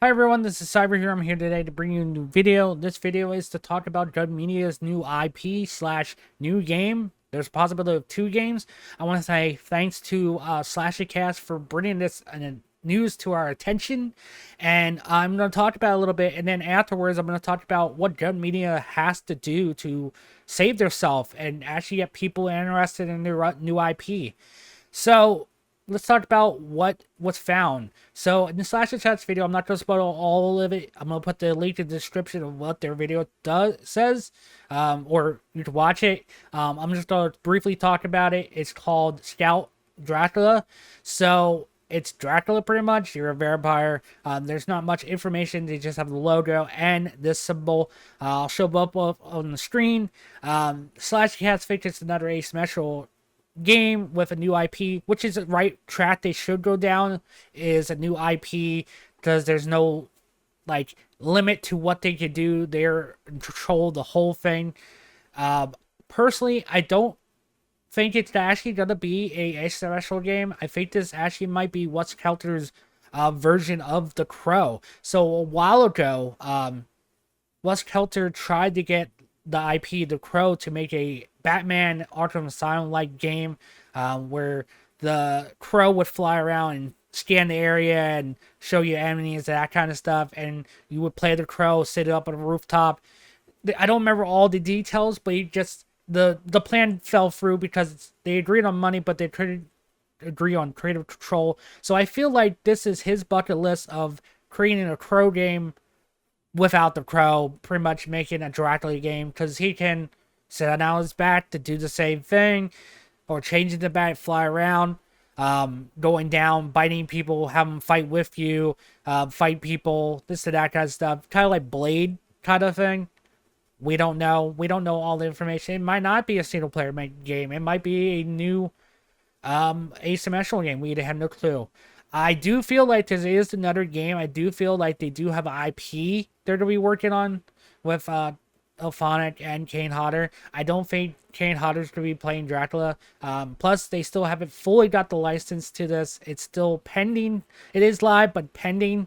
Hi everyone, this is Cyber here. I'm here today to bring you a new video. This video is to talk about Jud Media's new IP slash new game. There's a possibility of two games. I want to say thanks to Cast for bringing this news to our attention. And I'm going to talk about it a little bit. And then afterwards, I'm going to talk about what Jud Media has to do to save themselves and actually get people interested in their new IP. So let's talk about what was found. So in the Slash Chats video, I'm not going to spoil all of it. I'm going to put the link in the description of what their video says, or you can watch it. I'm just going to briefly talk about it. It's called Scout Dracula. So it's Dracula pretty much. You're a vampire. There's not much information. They just have the logo and this symbol. I'll show both on the screen. Slash Cats think it's another asymmetrical game with a new IP, which is the right track they should go down, is a new IP, because there's no like limit to what they could do. They're in control of the whole thing. Personally, I don't think it's actually gonna be a asymmetrical game. I think this actually might be What's Counter's version of The Crow. So a while ago, Wes Kelter tried to get the IP The Crow to make a Batman Arkham Asylum like game, where the Crow would fly around and scan the area and show you enemies and that kind of stuff, and you would play the Crow, sit up on a rooftop. I don't remember all the details, but he just the plan fell through because they agreed on money, but they couldn't agree on creative control. So I feel like this is his bucket list of creating a Crow game without the Crow, pretty much making a Dracula game, because he can sit on his back to do the same thing, or changing the back, fly around, going down, biting people, have them fight with you, fight people, this and that kind of stuff. Kind of like Blade kind of thing. We don't know. We don't know all the information. It might not be a single player game. It might be a new asymmetrical game. We have no clue. I do feel like this is another game. I do feel like they do have an IP they're to be working on with Elphonic and Kane Hodder. I don't think Kane Hodder's going to be playing Dracula. Plus, they still haven't fully got the license to this. It's still pending. It is live, but pending.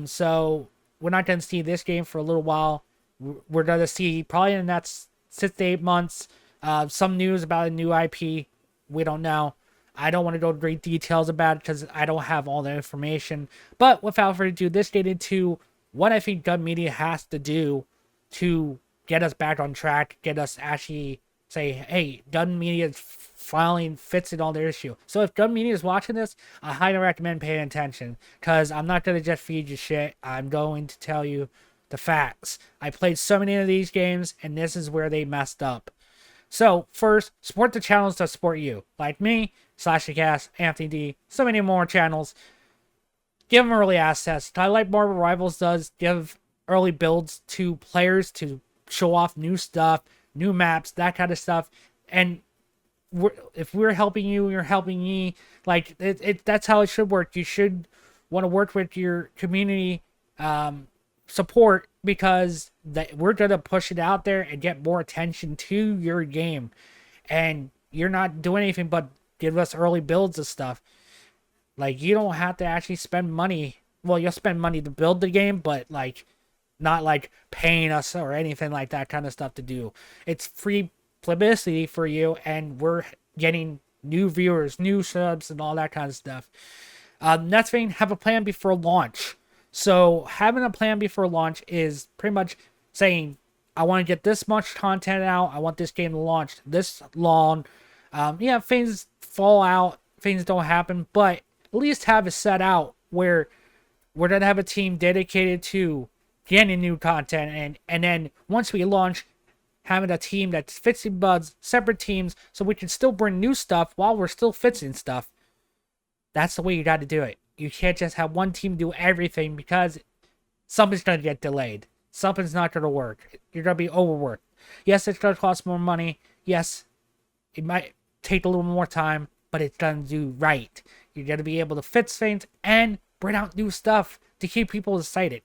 So we're not going to see this game for a little while. We're going to see probably in the next 6 to 8 months some news about a new IP. We don't know. I don't want to go into great details about it because I don't have all the information. But without further ado, let's get into what I think Jud Media has to do to get us back on track, get us actually say, hey, Jud Media is finally fixing all their issue. So if Jud Media is watching this, I highly recommend paying attention, because I'm not going to just feed you shit. I'm going to tell you the facts. I played so many of these games, and this is where they messed up. So first, support the channels that support you, like me, Cast, Anthony D, so many more channels. Give them early access. I like Marvel Rivals does. Give early builds to players to show off new stuff, new maps, that kind of stuff. And if we're helping you, you're helping me. Like that's how it should work. You should want to work with your community support, because we're gonna push it out there and get more attention to your game. And you're not doing anything but give us early builds of stuff. Like, you don't have to actually spend money. Well, you'll spend money to build the game, but like not like paying us or anything like that kind of stuff to do. It's free publicity for you, and we're getting new viewers, new subs, and all that kind of stuff. Next thing, have a plan before launch. So having a plan before launch is pretty much saying, I want to get this much content out. I want this game to launch this long. Yeah, things fall out, things don't happen, but at least have it set out where we're going to have a team dedicated to getting new content. And then once we launch, having a team that's fixing bugs, separate teams, so we can still bring new stuff while we're still fixing stuff. That's the way you got to do it. You can't just have one team do everything, because something's going to get delayed. Something's not going to work. You're going to be overworked. Yes, it's going to cost more money. Yes, it might take a little more time, but it's going to do right. You're going to be able to fix things and bring out new stuff to keep people excited.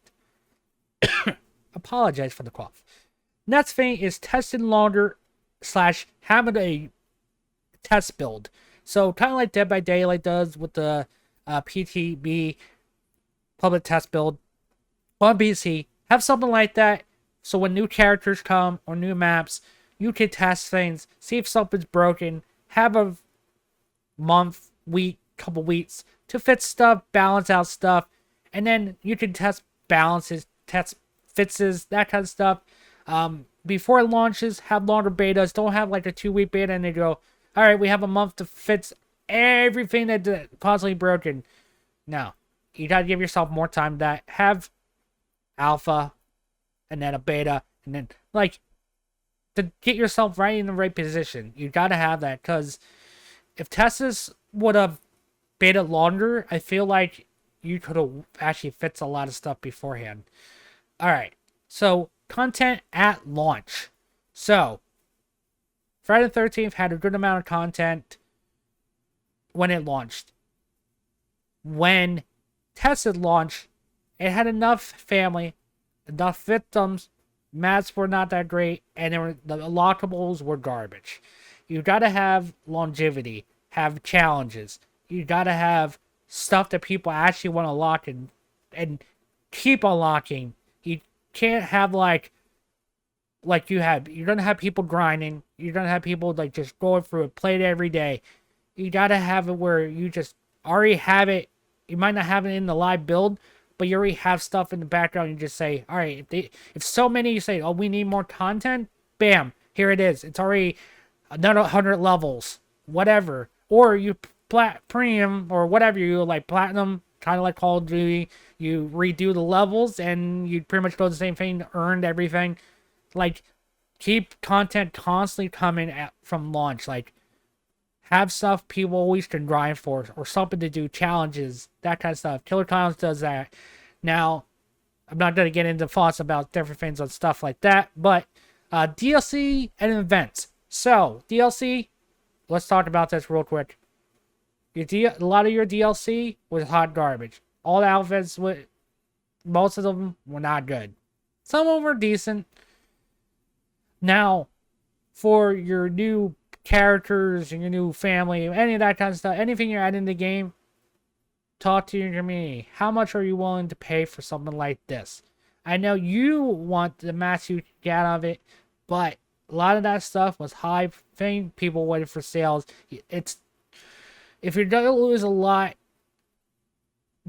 Apologize for the cough. Next thing is testing longer / having a test build. So kind of like Dead by Daylight does with the PTB public test build. on PC. Have something like that, so when new characters come or new maps, you can test things, see if something's broken. Have a month, week, couple weeks to fix stuff, balance out stuff, and then you can test balances, test fixes, that kind of stuff. Before it launches, have longer betas. Don't have like a 2-week beta and they go, all right, we have a month to fix everything that's constantly broken. No, you gotta give yourself more time to that. Have alpha and then a beta and then like to get yourself right in the right position. You gotta have that, because if Teslas would have beta longer, I feel like you could have actually fixed a lot of stuff beforehand. All right, so content at launch. So Friday the 13th had a good amount of content when it launched. When tested launch, it had enough family, enough victims, maps were not that great, and the unlockables were garbage. You gotta have longevity, have challenges. You gotta have stuff that people actually want to unlock and keep unlocking. You can't have like you're gonna have people grinding. You're gonna have people like just going through it, play it every day. You gotta have it where you just already have it. You might not have it in the live build, but you already have stuff in the background. You just say, all right, if so many you say, oh, we need more content, bam, here it is. It's already another 100 levels, whatever. Or you premium or whatever, you like platinum, kind of like Call of Duty. You redo the levels and you pretty much go the same thing, earned everything. Like, keep content constantly coming from launch. Like, have stuff people always can grind for, or something to do, challenges, that kind of stuff. Killer Clowns does that. Now, I'm not going to get into thoughts about different things on stuff like that, but DLC and events. So, DLC, let's talk about this real quick. A lot of your DLC was hot garbage. All the outfits, most of them were not good. Some of them were decent. Now, for your new characters and your new family, any of that kind of stuff, anything you're adding in the game, talk to your community. How much are you willing to pay for something like this? I know you want the max you get out of it, but a lot of that stuff was high thing. People waited for sales. If you're gonna lose a lot,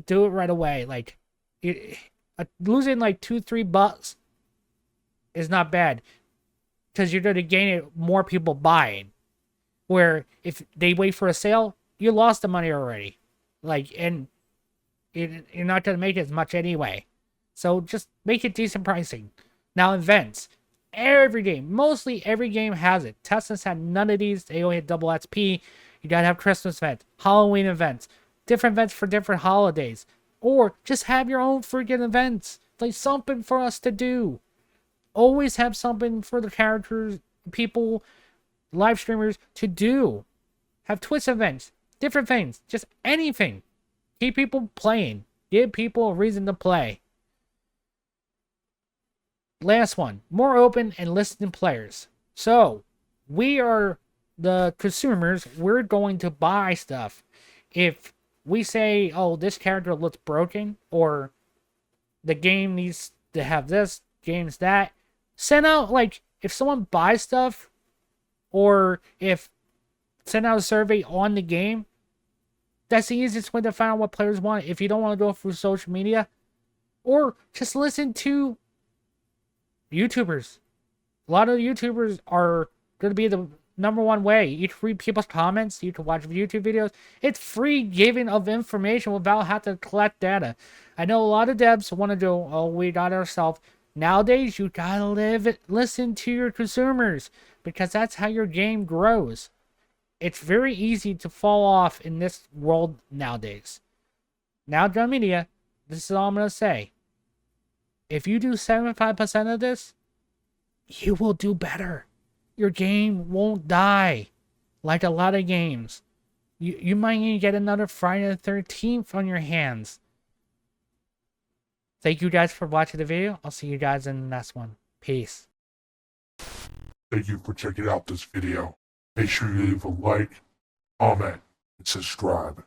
do it right away. Like, losing like $2-3 is not bad, because you're gonna gain it more people buying. Where if they wait for a sale, you lost the money already. Like, and you're not gonna make as much anyway. So just make it decent pricing. Now, events. Every game, mostly every game has it. Tesla's had none of these. They only had double XP. You gotta have Christmas events, Halloween events, different events for different holidays. Or just have your own freaking events. Like, something for us to do. Always have something for the characters, people, live streamers to do. Have Twitch events, different things, just anything. Keep people playing. Give people a reason to play. Last one, more open and listening players. So, we are the consumers. We're going to buy stuff. If we say, oh, this character looks broken, or the game needs to have this, game's that, send out, like, if someone buys stuff, or if send out a survey on the game, that's the easiest way to find out what players want. If you don't want to go through social media, or just listen to YouTubers. A lot of YouTubers are going to be the number one way. You can read people's comments. You can watch YouTube videos. It's free giving of information without having to collect data. I know a lot of devs want to go, oh, we got ourselves. Nowadays, you gotta listen to your consumers, because that's how your game grows. It's very easy to fall off in this world nowadays. Now, John Media, this is all I'm gonna say. If you do 75% of this, you will do better. Your game won't die like a lot of games. You might even get another Friday the 13th on your hands. Thank you guys for watching the video. I'll see you guys in the next one. Peace. Thank you for checking out this video. Make sure you leave a like, comment, and subscribe.